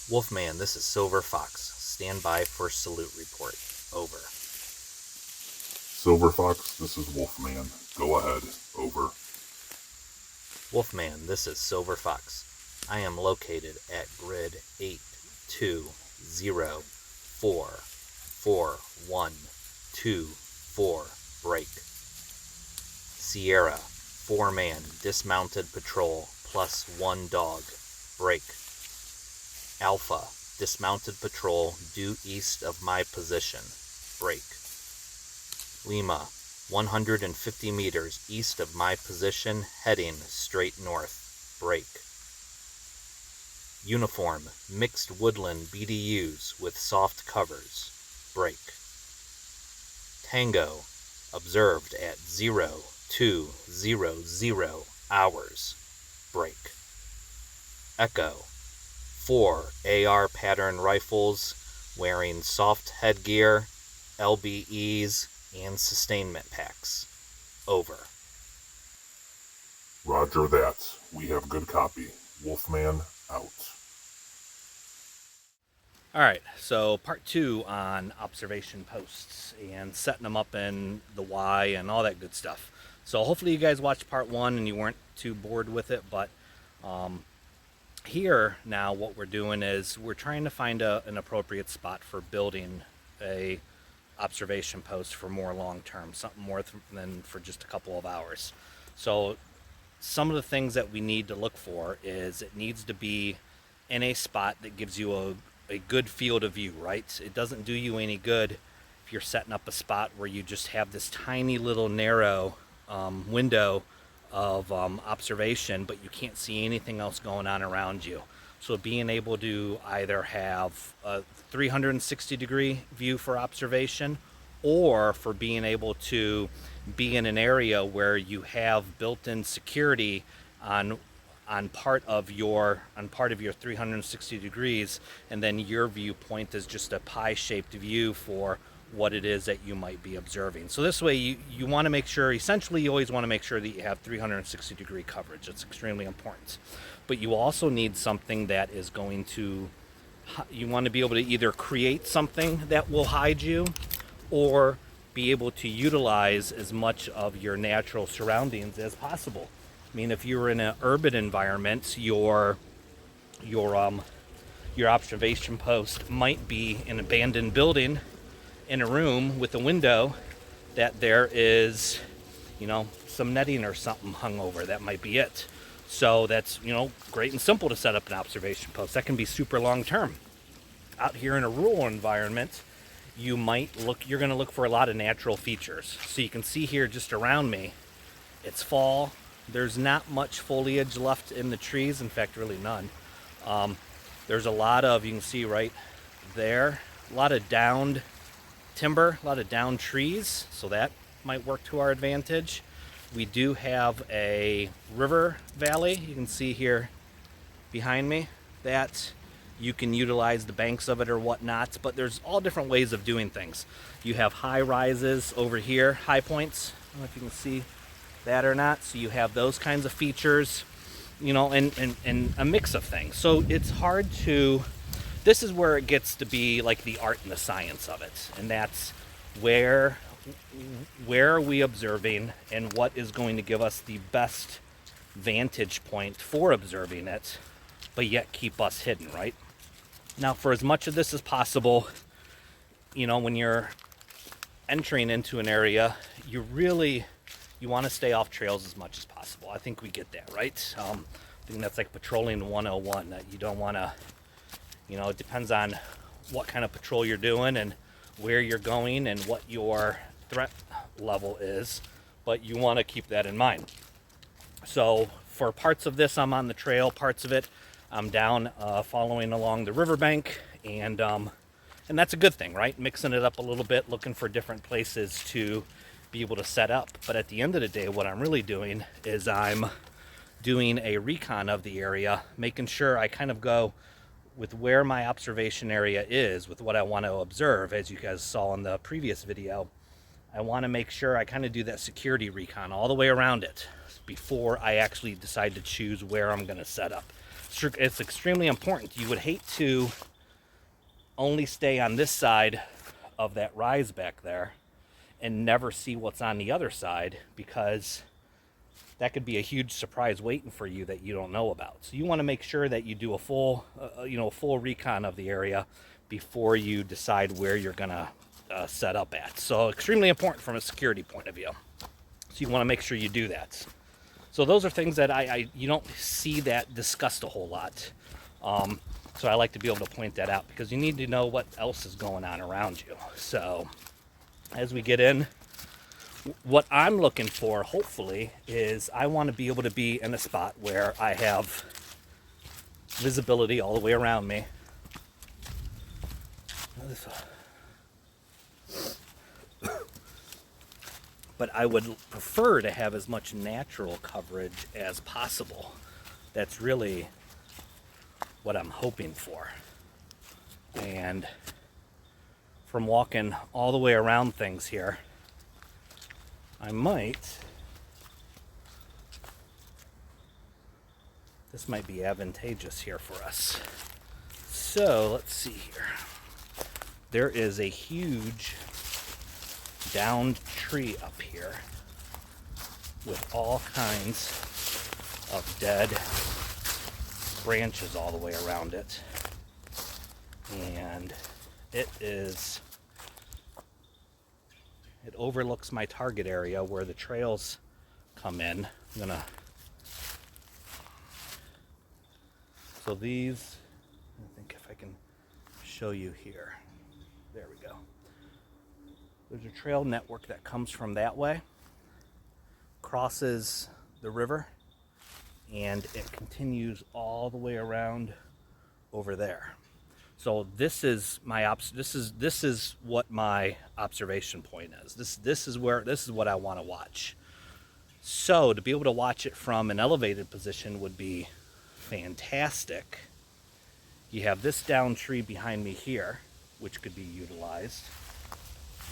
Wolfman, this is Silver Fox. Stand by for salute report. Over. Silver Fox, this is Wolfman. Go ahead. Over. Wolfman, this is Silver Fox. I am located at grid 82044124 break. Sierra, 4-man, dismounted patrol, plus 1 dog, break. Alpha, dismounted patrol due east of my position, break. Lima, 150 meters east of my position, heading straight north, break. Uniform, mixed woodland BDUs with soft covers, break. Tango, observed at 0200 hours, break. Echo, 4 AR pattern rifles wearing soft headgear, LBEs, and sustainment packs. Over. Roger that. We have good copy. Wolfman out. Alright, so part 2 on observation posts and setting them up in the Y and all that good stuff. So hopefully you guys watched part 1 and you weren't too bored with it, but here now what we're doing is we're trying to find an appropriate spot for building a observation post for more long term, something more than for just a couple of hours. So some of the things that we need to look for is it needs to be in a spot that gives you a good field of view, right? It doesn't do you any good if you're setting up a spot where you just have this tiny little narrow window of observation, but you can't see anything else going on around you. So being able to either have a 360 degree view for observation, or for being able to be in an area where you have built-in security on part of your 360 degrees, and then your viewpoint is just a pie-shaped view for what it is that you might be observing. So this way you want to make sure, essentially you always want to make sure that you have 360 degree coverage. It's extremely important. But you also need something that is going to, you want to be able to either create something that will hide you, or be able to utilize as much of your natural surroundings as possible. I mean, if you're in an urban environment, your observation post might be an abandoned building in a room with a window that there is, some netting or something hung over. That might be it. So that's, great and simple to set up an observation post. That can be super long term. Out here in a rural environment, you're going to look for a lot of natural features. So you can see here just around me, it's fall. There's not much foliage left in the trees. In fact, really none. There's a lot of, you can see right there, a lot of downed timber, a lot of downed trees. So that might work to our advantage. We do have a river valley. You can see here behind me that you can utilize the banks of it or whatnot, but there's all different ways of doing things. You have high rises over here, high points. I don't know if you can see that or not. So you have those kinds of features, and a mix of things. So it's hard to, this is where it gets to be like the art and the science of it. And that's where are we observing and what is going to give us the best vantage point for observing it, but yet keep us hidden, right? Now, for as much of this as possible, when you're entering into an area, you want to stay off trails as much as possible. I think we get that, right? I think that's like patrolling 101, that you don't want to, it depends on what kind of patrol you're doing and where you're going and what your threat level is, but you want to keep that in mind. So for parts of this, I'm on the trail. Parts of it, I'm down following along the riverbank, and that's a good thing, right? Mixing it up a little bit, looking for different places to be able to set up. But at the end of the day, what I'm really doing is I'm doing a recon of the area, making sure I kind of go with where my observation area is, with what I want to observe. As you guys saw in the previous video, I want to make sure I kind of do that security recon all the way around it before I actually decide to choose where I'm going to set up. it's extremely important. You would hate to only stay on this side of that rise back there and never see what's on the other side, because that could be a huge surprise waiting for you that you don't know about. So you want to make sure that you do a full recon of the area before you decide where you're gonna set up at. So extremely important from a security point of view. So you want to make sure you do that. So those are things that you don't see that discussed a whole lot. So I like to be able to point that out, because you need to know what else is going on around you. So as we get in, what I'm looking for, hopefully, is I want to be able to be in a spot where I have visibility all the way around me. But I would prefer to have as much natural coverage as possible. That's really what I'm hoping for. And from walking all the way around things here, this might be advantageous here for us. So let's see here. There is a huge downed tree up here with all kinds of dead branches all the way around it. And it overlooks my target area where the trails come in. So these, I think if I can show you here. There we go. There's a trail network that comes from that way, crosses the river, and it continues all the way around over there. So this is my this is what my observation point is. This is what I want to watch. So to be able to watch it from an elevated position would be fantastic. You have this down tree behind me here, which could be utilized.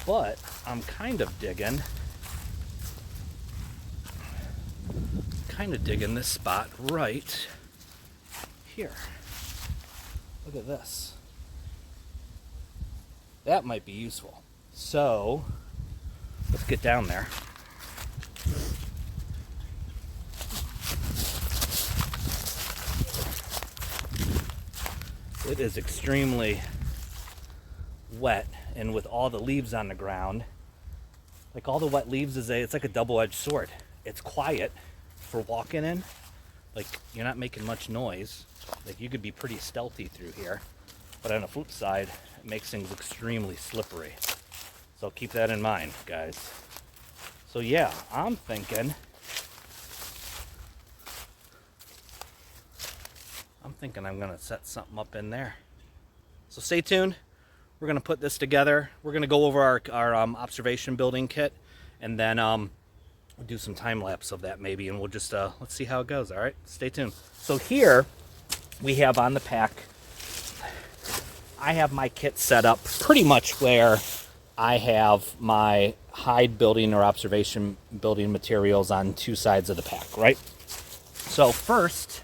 But I'm kind of digging this spot right here. Look at this. That might be useful. So let's get down there. It is extremely wet, and with all the leaves on the ground, like all the wet leaves it's like a double-edged sword. It's quiet for walking in, like you're not making much noise, like you could be pretty stealthy through here, but on the flip side, it makes things extremely slippery. So keep that in mind, guys. So yeah, I'm thinking I'm gonna set something up in there. So stay tuned. We're going to put this together. We're going to go over our observation building kit, and then we'll do some time lapse of that maybe, and we'll just let's see how it goes. All right, stay tuned. So here we have on the pack, I have my kit set up pretty much where I have my hide building or observation building materials on two sides of the pack, right? So first,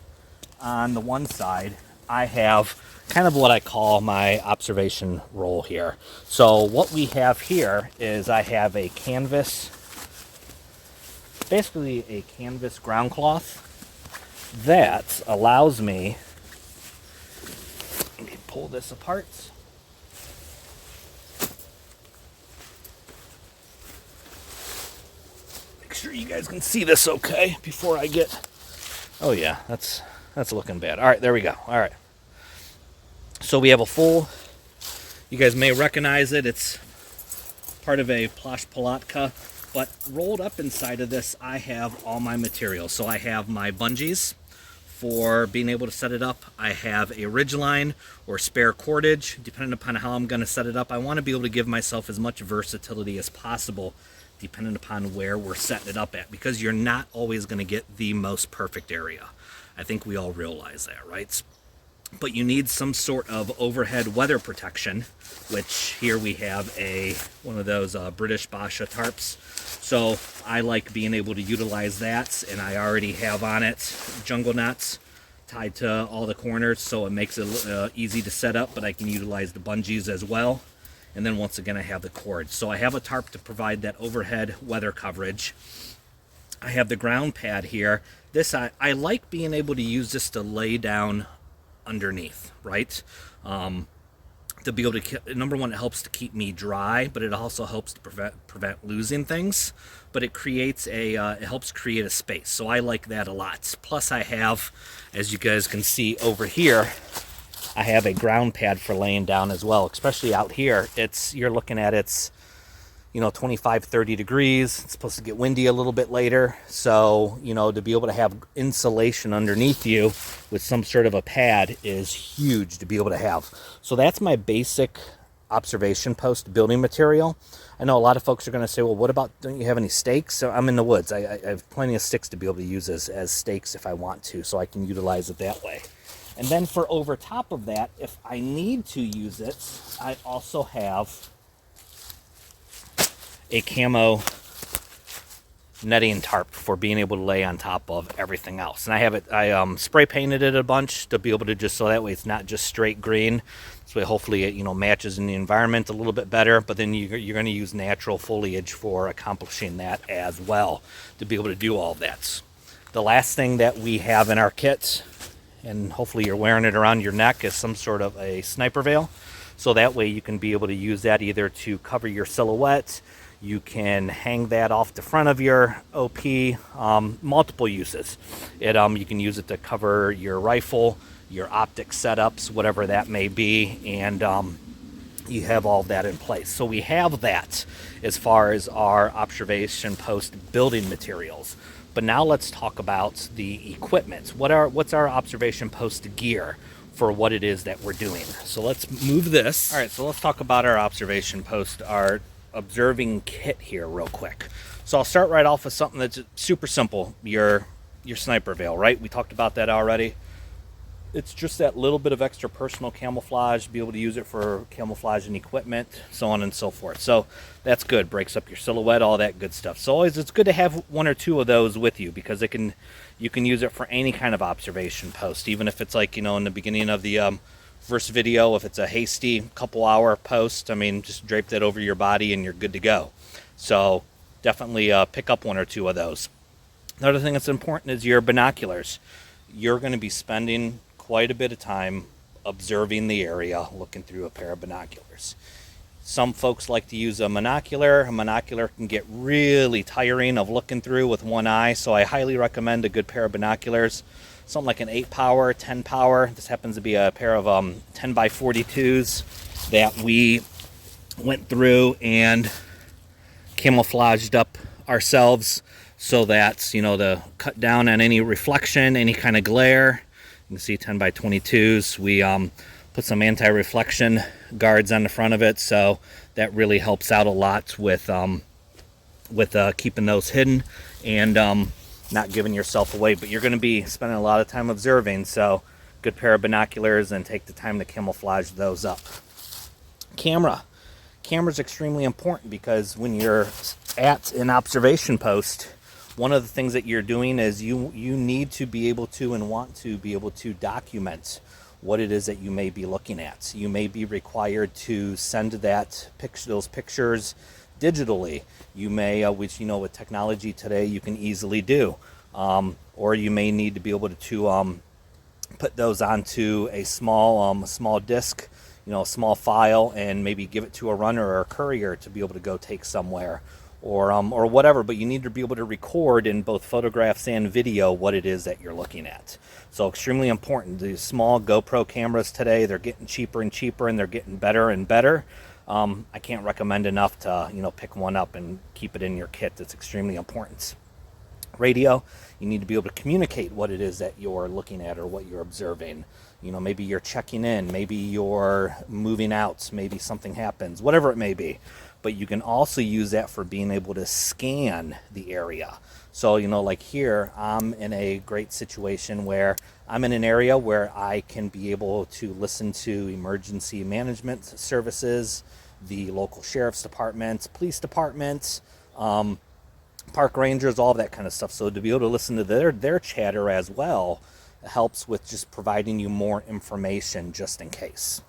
on the one side, I have kind of what I call my observation roll here. So what we have here is I have a canvas, basically a canvas ground cloth that allows me, let me pull this apart. Make sure you guys can see this okay before I get, oh yeah, that's looking bad. All right, there we go. All right. So we have a full, you guys may recognize it, it's part of a plush palatka, but rolled up inside of this I have all my materials. So I have my bungees for being able to set it up. I have a ridgeline or spare cordage, depending upon how I'm going to set it up. I want to be able to give myself as much versatility as possible depending upon where we're setting it up at, because you're not always going to get the most perfect area. I think we all realize that, right? But you need some sort of overhead weather protection, which here we have one of those British Basha tarps. So I like being able to utilize that, and I already have on it jungle nuts tied to all the corners, so it makes it easy to set up, but I can utilize the bungees as well. And then once again, I have the cord. So I have a tarp to provide that overhead weather coverage. I have the ground pad here. This, I like being able to use this to lay down underneath, right? To be able to, number one, it helps to keep me dry, but it also helps to prevent losing things. But it creates it helps create a space. So I like that a lot. Plus I have, as you guys can see over here, I have a ground pad for laying down as well, especially out here. You're looking at, it's, 25, 30 degrees. It's supposed to get windy a little bit later. So, to be able to have insulation underneath you with some sort of a pad is huge to be able to have. So that's my basic observation post building material. I know a lot of folks are going to say, well, what about, don't you have any stakes? So I'm in the woods. I have plenty of sticks to be able to use as stakes if I want to, so I can utilize it that way. And then for over top of that, if I need to use it, I also have a camo netting tarp for being able to lay on top of everything else. And I have it, I spray painted it a bunch to be able to just, so that way it's not just straight green. This way hopefully it, matches in the environment a little bit better, but then you're going to use natural foliage for accomplishing that as well, to be able to do all that. The last thing that we have in our kit, and hopefully you're wearing it around your neck, is some sort of a sniper veil. So that way you can be able to use that either to cover your silhouette. You can hang that off the front of your OP, multiple uses. You can use it to cover your rifle, your optic setups, whatever that may be, and you have all that in place. So we have that as far as our observation post building materials. But now let's talk about the equipment. What's our observation post gear for what it is that we're doing? So let's move this. All right, so let's talk about our observation post, our observing kit here real quick. So I'll start right off with something that's super simple, your sniper veil, right? We talked about that already. It's just that little bit of extra personal camouflage, be able to use it for camouflage and equipment, so on and so forth. So that's good, breaks up your silhouette, all that good stuff. So always it's good to have one or two of those with you, because you can use it for any kind of observation post, even if it's like, in the beginning of the first video, if it's a hasty couple hour post, just drape that over your body and you're good to go. So definitely pick up one or two of those. Another thing that's important is your binoculars. You're going to be spending quite a bit of time observing the area, looking through a pair of binoculars. Some folks like to use a monocular. A monocular can get really tiring of looking through with one eye, so I highly recommend a good pair of binoculars. Something like an 8 power, 10 power. This happens to be a pair of 10 by 42s that we went through and camouflaged up ourselves so that, to cut down on any reflection, any kind of glare. You can see 10 by 22s. We put some anti-reflection guards on the front of it, so that really helps out a lot with keeping those hidden and not giving yourself away. But you're going to be spending a lot of time observing, so good pair of binoculars, and take the time to camouflage those up. Camera's extremely important, because when you're at an observation post, one of the things that you're doing is you need to be able to and want to be able to document what it is that you may be looking at. You may be required to send those pictures digitally. You may, which with technology today you can easily do, or you may need to be able to put those onto a small disk, a small file, and maybe give it to a runner or a courier to be able to go take somewhere, or whatever. But you need to be able to record in both photographs and video what it is that you're looking at. So extremely important. These small GoPro cameras today, they're getting cheaper and cheaper, and they're getting better and better. I can't recommend enough to pick one up and keep it in your kit. It's extremely important. Radio, you need to be able to communicate what it is that you're looking at or what you're observing. Maybe you're checking in, maybe you're moving out, maybe something happens, whatever it may be. But you can also use that for being able to scan the area. So, like here, I'm in a great situation where I'm in an area where I can be able to listen to emergency management services, the local sheriff's department, police departments, park rangers, all that kind of stuff. So to be able to listen to their chatter as well, helps with just providing you more information just in case.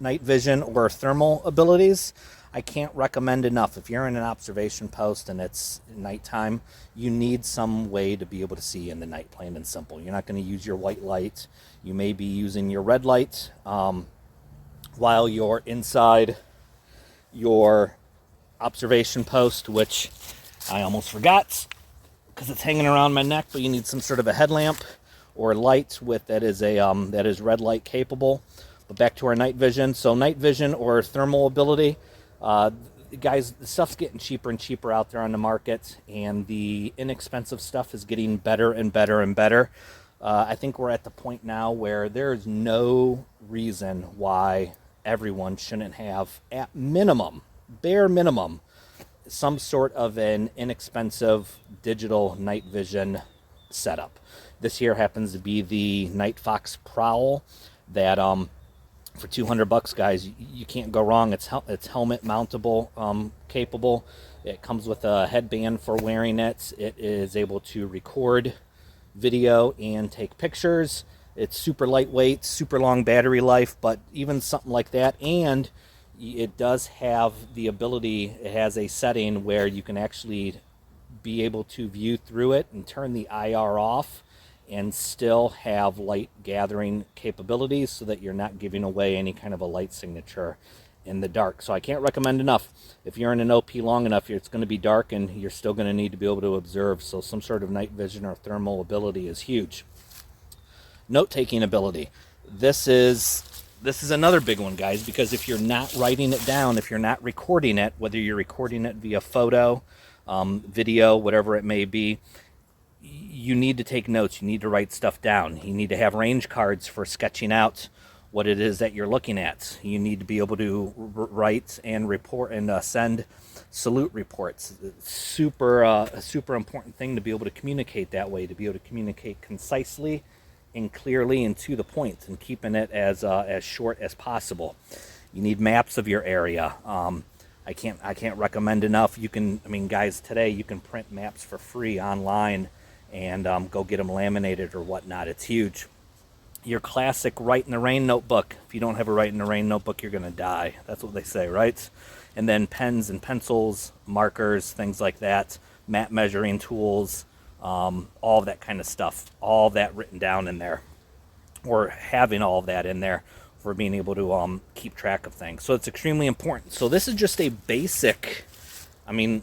Night vision or thermal abilities, I can't recommend enough. If you're in an observation post and it's nighttime, you need some way to be able to see in the night, plain and simple. You're not going to use your white light. You may be using your red light while you're inside your observation post, which I almost forgot because it's hanging around my neck, but you need some sort of a headlamp or light with that is red light capable. But back to our night vision. So night vision or thermal ability, guys, the stuff's getting cheaper and cheaper out there on the market, and the inexpensive stuff is getting better and better and better. I think we're at the point now where there's no reason why everyone shouldn't have, at minimum, bare minimum, some sort of an inexpensive digital night vision setup. This here happens to be the Night Fox Prowl that for $200, guys, you can't go wrong. It's helmet mountable, capable. It comes with a headband for wearing it. It is able to record video and take pictures. It's super lightweight, super long battery life, but even something like that, and it does have the ability, it has a setting where you can actually be able to view through it and turn the IR off and still have light gathering capabilities so that you're not giving away any kind of a light signature in the dark. So I can't recommend enough. If you're in an OP long enough, it's going to be dark and you're still going to need to be able to observe. So some sort of night vision or thermal ability is huge. Note-taking ability. This is another big one, guys, because if you're not writing it down, if you're not recording it, whether you're recording it via photo, video, whatever it may be, you need to take notes. You need to write stuff down. You need to have range cards for sketching out what it is that you're looking at. You need to be able to write and report and send salute reports. Super important thing to be able to communicate that way, to be able to communicate concisely and clearly and to the point, and keeping it as short as possible. You need maps of your area. I can't recommend enough. You can, guys, today you can print maps for free online and go get them laminated or whatnot. It's huge. Your classic Write in the Rain notebook. If you don't have a Write in the Rain notebook, you're gonna die. That's what they say, right? And then pens and pencils, markers, things like that, map measuring tools, all of that kind of stuff. All of that written down in there, or having all of that in there for being able to keep track of things. So it's extremely important. So this is just a basic,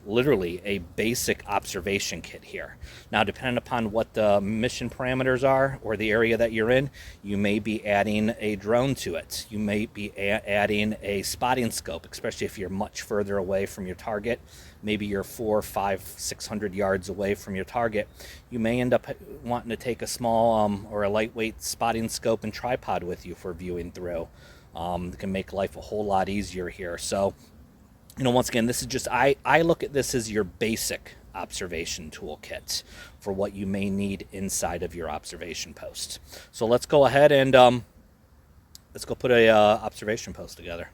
literally a basic observation kit here. Now, depending upon what the mission parameters are or the area that you're in, you may be adding a drone to it. You may be adding a spotting scope, especially if you're much further away from your target. Maybe you're 400, 500, 600 yards away from your target. You may end up wanting to take a small or a lightweight spotting scope and tripod with you for viewing through. It can make life a whole lot easier here. So, once again, this is just, I look at this as your basic observation toolkit for what you may need inside of your observation post. So let's go ahead and let's go put a observation post together.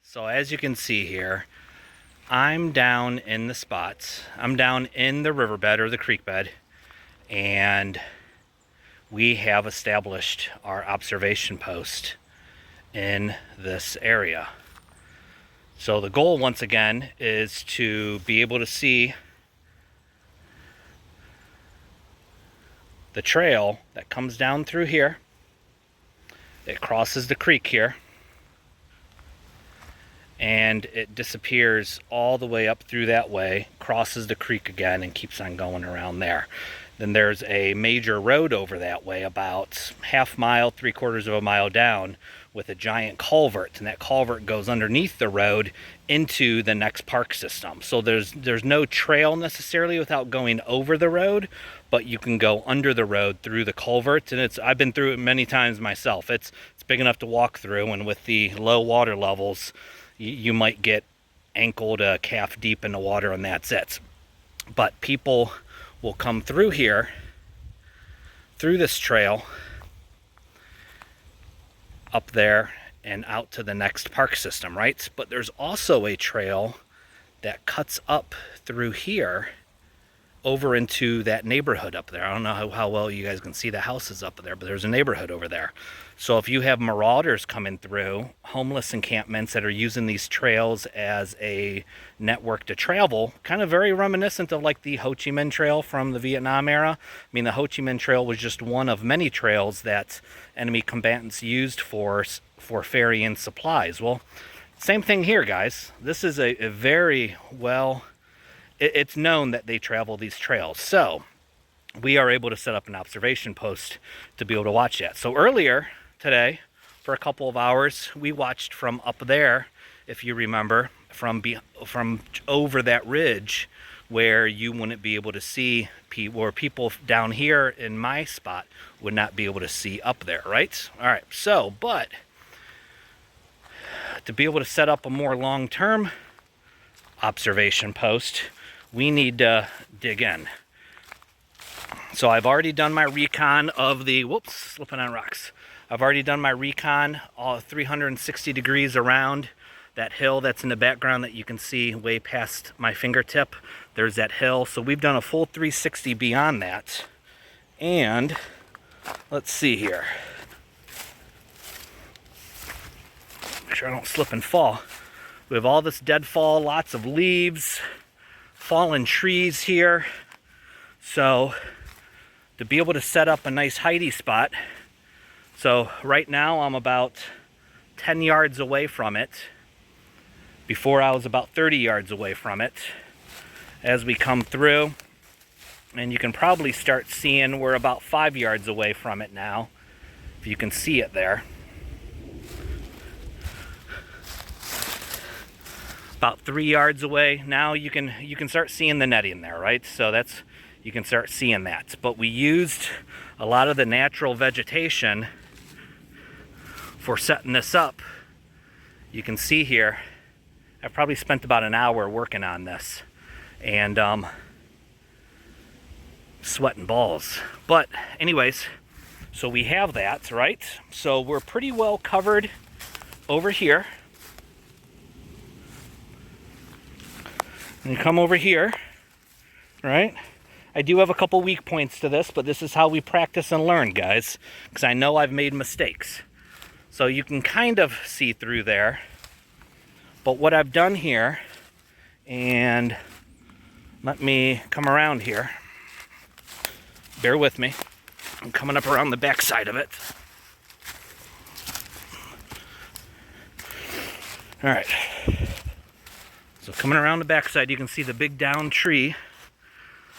So as you can see here, I'm down in the spots. I'm down in the riverbed or the creek bed, and we have established our observation post in this area. So the goal, once again, is to be able to see the trail that comes down through here. It crosses the creek here, and it disappears all the way up through that way, crosses the creek again, and keeps on going around there. Then there's a major road over that way, about half mile, 3/4 of a mile down, with a giant culvert, and that culvert goes underneath the road into the next park system. So there's no trail necessarily without going over the road, but you can go under the road through the culvert, and I've been through it many times myself. It's big enough to walk through, and with the low water levels, you might get ankle to calf deep in the water, and that's it. But people will come through here, through this trail, up there and out to the next park system, right? But there's also a trail that cuts up through here over into that neighborhood up there. I don't know how well you guys can see the houses up there, but there's a neighborhood over there. So if you have marauders coming through, homeless encampments that are using these trails as a network to travel, kind of very reminiscent of like the Ho Chi Minh Trail from the Vietnam era. I mean, the Ho Chi Minh Trail was just one of many trails that enemy combatants used for ferrying supplies. Well, same thing here, guys. This is a very well... It's known that they travel these trails. So we are able to set up an observation post to be able to watch that. So earlier today, for a couple of hours, we watched from up there, if you remember, from over that ridge where you wouldn't be able to see, or people down here in my spot would not be able to see up there, right? All right, so, but to be able to set up a more long-term observation post, we need to dig in. So I've already done my recon of the, whoops, slipping on rocks. I've already done my recon all 360 degrees around that hill that's in the background that you can see way past my fingertip. There's that hill. So we've done a full 360 beyond that. And let's see here. Make sure I don't slip and fall. We have all this deadfall, lots of leaves, fallen trees here. So to be able to set up a nice hidey spot, so right now I'm about 10 yards away from it. Before I was about 30 yards away from it. As we come through, and you can probably start seeing we're about 5 yards away from it now, if you can see it there. About 3 yards away. Now you can start seeing the netting there, right? So that's, you can start seeing that. But we used a lot of the natural vegetation for setting this up. You can see here, I've probably spent about an hour working on this, and sweating balls. But anyways, so we have that, right? So we're pretty well covered over here. And you come over here, right? I do have a couple weak points to this, but this is how we practice and learn, guys, because I know I've made mistakes. So you can kind of see through there. But what I've done here, and let me come around here. Bear with me. I'm coming up around the back side of it. All right. So coming around the backside, you can see the big down tree,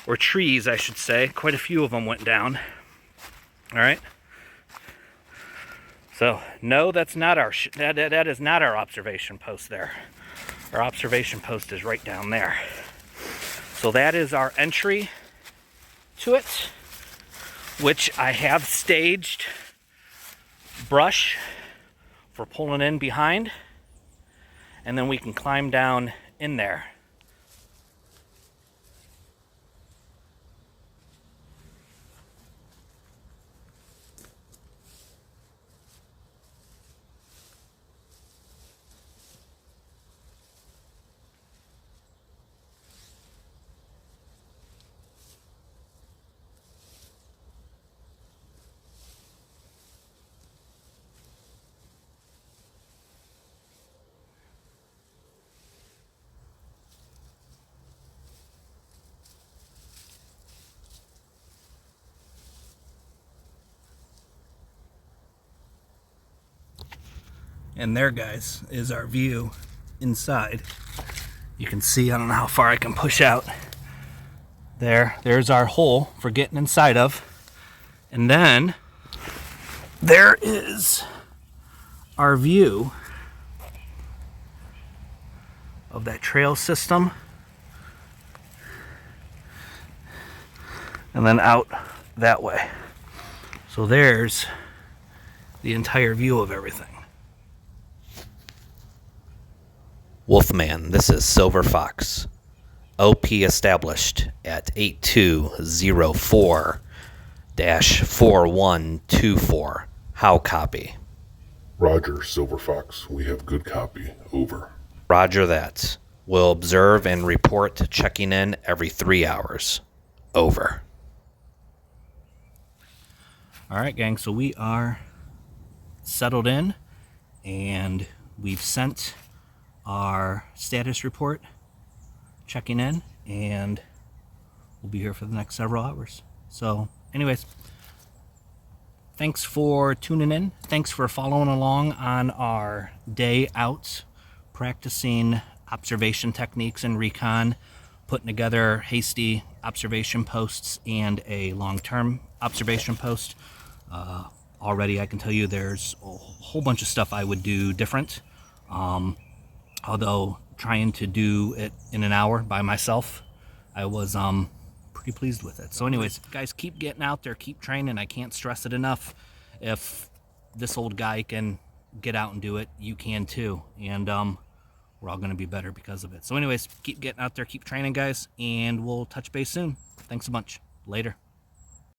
or trees, I should say. Quite a few of them went down. All right. So no, that's not our that is not our observation post there. Our observation post is right down there. So that is our entry to it, which I have staged brush for pulling in behind, and then we can climb down in there. And there, guys, is our view inside. You can see, I don't know how far I can push out. There's our hole for getting inside of. And then there is our view of that trail system. And then out that way. So there's the entire view of everything. Wolfman, this is Silver Fox. OP established at 8204-4124. How copy? Roger, Silver Fox. We have good copy. Over. Roger that. We'll observe and report checking in every 3 hours. Over. All right, gang, so we are settled in, and we've sent our status report checking in, and we'll be here for the next several hours. So anyways, thanks for tuning in. Thanks for following along on our day out practicing observation techniques in recon, putting together hasty observation posts and a long-term observation post. Already I can tell you there's a whole bunch of stuff I would do different. Although trying to do it in an hour by myself, I was pretty pleased with it. So anyways, guys, keep getting out there, keep training. I can't stress it enough. If this old guy can get out and do it, you can too. And we're all going to be better because of it. So anyways, keep getting out there, keep training, guys, and we'll touch base soon. Thanks a bunch. Later.